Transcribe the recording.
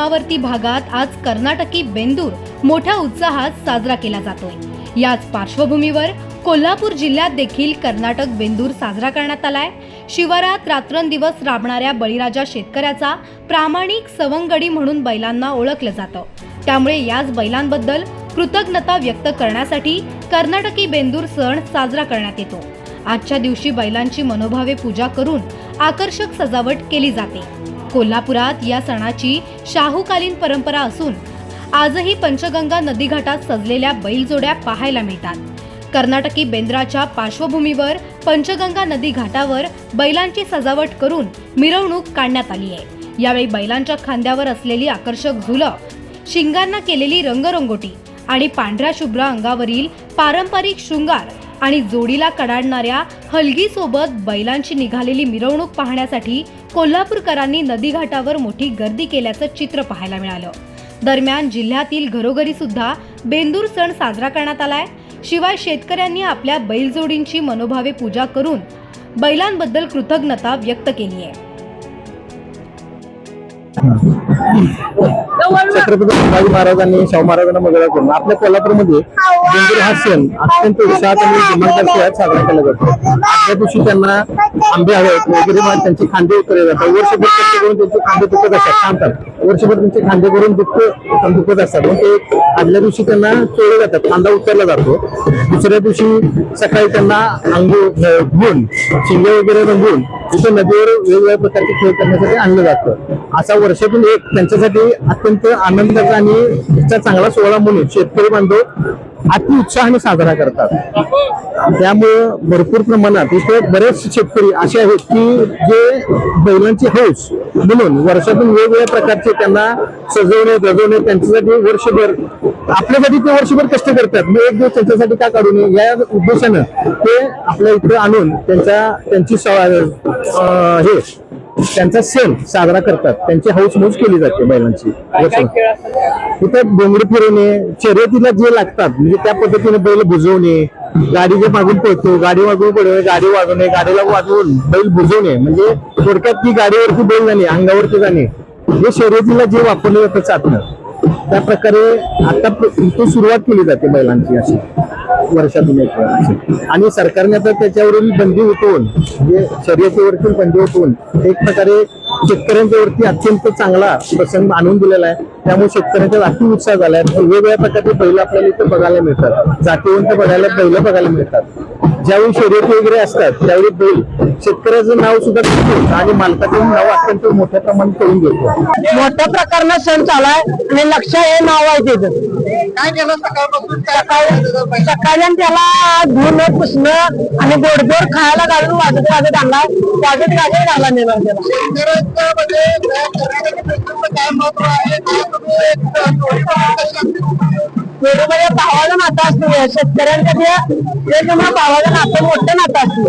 सीमावर्ती भागात आज कर्नाटकी बेंदूर मोठ्या उत्साहात साजरा केला जातोय। याच पार्श्वभूमीवर कोल्हापूर जिल्ह्यात देखील कर्नाटक बेंदूर साजरा करण्यात आलाय। शिवारात रात्रंदिवस राबणाऱ्या बळीराजा शेतकऱ्याचा प्रामाणिक सवंगडी म्हणून बैलांना ओळखलं जातं। त्यामुळे याच बैलांबद्दल कृतज्ञता व्यक्त करण्यासाठी कर्नाटकी बेंदूर सण साजरा करण्यात येतो। आजच्या दिवशी बैलांची मनोभावे पूजा करून आकर्षक सजावट केली जाते। कोल्हापुरात या सणाची शाहूकालीन परंपरा असून आजही पंचगंगा नदीघाटात सजलेल्या बैलजोड्या पाहायला मिळतात। कर्नाटकी बेंद्राच्या पार्श्वभूमीवर पंचगंगा नदी घाटावर बैलांची सजावट करून मिरवणूक काढण्यात आली आहे। यावेळी बैलांच्या खांद्यावर असलेली आकर्षक झुलं, शिंगांना केलेली रंगरंगोटी आणि पांढऱ्या शुभ्र अंगावरील पारंपरिक शृंगार आणि जोडीला कडाडणाऱ्या हलगीसोबत बैलांची निघालेली मिरवणूक पाहण्यासाठी कोल्हापूरकरांनी नदीघाटावर मोठी गर्दी केल्याचं चित्र पाहायला मिळालं। दरम्यान जिल्ह्यातील घरोघरी सुद्धा बेंदूर सण साजरा करण्यात आलाय। शिवाय शेतकऱ्यांनी आपल्या बैलजोडींची मनोभावे पूजा करून बैलांबद्दल कृतज्ञता व्यक्त केली आहे। छत्रपती शिवाजी महाराजांनी शाहू महाराजांना मंगळ करून आपल्या कोल्हापूरमध्ये बेंदूर हा सण अत्यंत उत्साहात आणि जमावदार साजरा केला जातो। आजच्या दिवशी त्यांना आंबे हवेत वगैरे त्यांचे खांदे उतरले जातात। वर्षभर कष्ट करून त्यांचे खांदे दुखत असतात, थांबतात। वर्षभर त्यांचे खांदे करून दुखत असतात, मग ते आदल्या दिवशी त्यांना चोळले जातात, खांदा उतरला जातो। दुसऱ्या दिवशी सकाळी त्यांना अंघोळ धुवून शिंगे वगैरे रंगवून तिथे नदीवर वेगवेगळ्या प्रकारचे खेळ करण्यासाठी आणलं जातं। असा वर्षातून एक त्यांच्यासाठी अत्यंत आनंदाचा आणि इतका चांगला सोहळा म्हणून शेतकरी बांधव अति उत्साहाने साजरा करतात। त्यामुळं भरपूर प्रमाणात इथे बरेच शेतकरी असे आहेत की जे बैलांची हौस म्हणून वर्षातून वेगवेगळ्या प्रकारचे त्यांना सजवणे गजवणे त्यांच्यासाठी वर्षभर आपल्यासाठी ते वर्षभर कष्ट करतात। मग एक दिवस त्यांच्यासाठी का काढू नये या उद्देशानं ते आपल्या इकडे आणून त्यांची त्यांचा सण साजरा करतात। त्यांची हौसमौज केली जाते बैलांची। इथे डोंगर फिरवणे, शर्यतीला जे लागतात म्हणजे त्या पद्धतीने बैल बुजवणे, गाडीच्या मागून पळतो, गाडी मागून पळवणे, गाडी वाजवणे, गाडीला वाजवून बैल बुजवणे, म्हणजे थोडक्यात ती गाडीवरती बैल जाणे, अंगावरती जाणे, हे शर्यतीला जे वापरलं जातं चाकणं, त्या प्रकारे आता सुरुवात केली जाते बैलांची अशी वर्षातून एक वेळा। आणि सरकारने आता त्याच्यावरील बंदी उठवून म्हणजे शर्यतीवरती बंदी उठवून एक प्रकारे शेतकऱ्यांच्या वरती अत्यंत चांगला प्रसंग आणून दिलेला आहे। त्यामुळे शेतकऱ्यांचा अति उत्साह झाला आहे। वेगवेगळ्या प्रकारचे बैल आपल्याला इथे बघायला मिळतात, जातीवंत बैल बघायला मिळतात। ज्यावेळी शर्यती वगैरे असतात त्यावेळी बैल शेतकऱ्याचं नाव सुद्धा घेतो आणि मालकाचं नाव अत्यंत मोठ्या प्रमाणात करून घेतो। मोठ्या प्रकारनं सण चालाय आणि लक्ष हे नाव आहे त्याचं। काय केलं सकाळपासून? सकाळी त्याला धुणं पुसणं आणि गोडधोड खायला घालून वाजत घाला नेला त्याला। म्हणजे भावाचं नातं असतं शेतकऱ्यांसाठी, भावाचं नातं मोठं नातं असतं।